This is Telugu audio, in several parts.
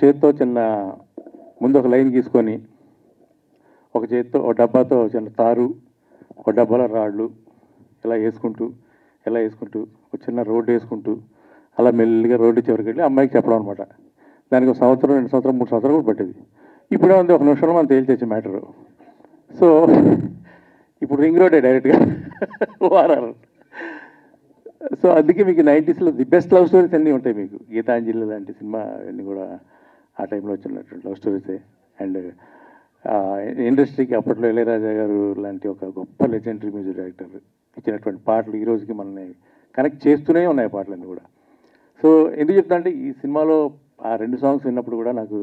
చేత్తో చిన్న ముందు ఒక లైన్ గీసుకొని ఒక చేత్తో ఒక డబ్బాతో చిన్న తారు ఒక డబ్బాలో రాళ్ళు ఇలా వేసుకుంటూ ఒక చిన్న రోడ్డు వేసుకుంటూ అలా మెల్లిగా రోడ్డు చివరికి వెళ్ళి అమ్మాయికి చెప్పడం అనమాట. దానికి 1 సంవత్సరం 2 సంవత్సరం 3 సంవత్సరాలు కూడా పట్టేది. ఇప్పుడే ఉంది 1 నిమిషంలో మనం తేల్చేసి మ్యాటరు. సో ఇప్పుడు రింగ్ రోడ్డే డైరెక్ట్గా వారారు. సో అందుకే మీకు 90స్లో ది బెస్ట్ లవ్ స్టోరీస్ అన్నీ ఉంటాయి మీకు. గీతాంజలి లాంటి సినిమా అన్నీ కూడా ఆ టైంలో వచ్చినటువంటి లవ్ స్టోరీసే. అండ్ ఇండస్ట్రీకి అప్పట్లో ఇళయరాజా గారు లాంటి ఒక గొప్ప లెజెండరీ మ్యూజిక్ డైరెక్టర్ ఇచ్చినటువంటి పాటలు ఈ రోజుకి మనల్ని కనెక్ట్ చేస్తూనే ఉన్నాయి పాటలన్నీ కూడా. సో ఎందుకు చెప్తా అంటే ఈ సినిమాలో ఆ 2 సాంగ్స్ విన్నప్పుడు కూడా నాకు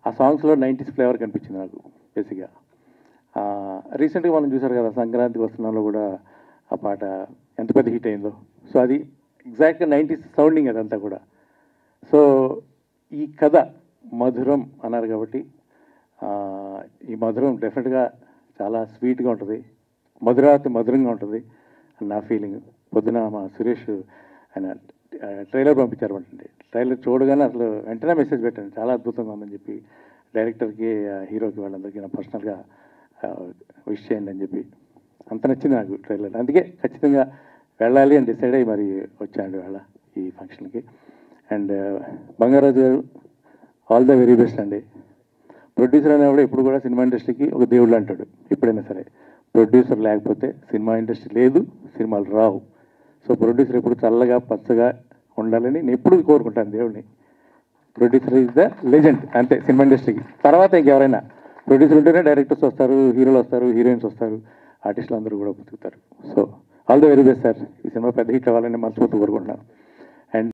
ఆ సాంగ్స్లో 90s ఫ్లేవర్ కనిపించింది నాకు బేసిక్గా. రీసెంట్గా మనం చూసారు కదా సంక్రాంతికి వస్తున్నాలో కూడా ఆ పాట ఎంత పెద్ద హిట్ అయిందో. సో అది ఎగ్జాక్ట్గా 90s సౌండింగ్ అదంతా కూడా. సో ఈ కథ మధురం అన్నారు కాబట్టి ఈ మధురం డెఫినెట్గా చాలా స్వీట్గా ఉంటుంది, మధురాతి మధురంగా ఉంటుంది అని నా ఫీలింగ్. పొద్దున మా సురేష్ ఆయన ట్రైలర్ పంపించారు అంటే ట్రైలర్ చూడగానే అసలు వెంటనే మెసేజ్ పెట్టాను, చాలా అద్భుతంగా ఉందని చెప్పి డైరెక్టర్కి హీరోకి వాళ్ళందరికీ నా పర్సనల్గా విష్ చేయండి అని చెప్పి. అంత నచ్చింది నాకు ట్రైలర్. అందుకే ఖచ్చితంగా వెళ్ళాలి అని డిసైడ్ అయ్యి మరి వచ్చాను వాళ్ళ ఈ ఫంక్షన్కి. అండ్ బంగారాజు గారు ఆల్ ద వెరీ బెస్ట్ అండి. ప్రొడ్యూసర్ అనేవాడు ఎప్పుడు కూడా సినిమా ఇండస్ట్రీకి ఒక దేవుళ్ళు అంటాడు. ఎప్పుడైనా సరే ప్రొడ్యూసర్ లేకపోతే సినిమా ఇండస్ట్రీ లేదు, సినిమాలు రావు. సో ప్రొడ్యూసర్ ఎప్పుడు చల్లగా పచ్చగా ఉండాలని నేను ఎప్పుడు కోరుకుంటాను దేవుడిని. ప్రొడ్యూసర్ ఈజ్ ద లెజెండ్ అంతే సినిమా ఇండస్ట్రీకి. తర్వాత ఇంకెవరైనా ప్రొడ్యూసర్ ఉంటేనే డైరెక్టర్స్ వస్తారు, హీరోలు వస్తారు, హీరోయిన్స్ వస్తారు, ఆర్టిస్టులు అందరూ కూడా బతుకుతారు. So all the very best sir. ఈ సినిమా పెద్ద హిట్ అవ్వాలని మనస్ఫూర్తిగా కోరుకుంటున్నాను.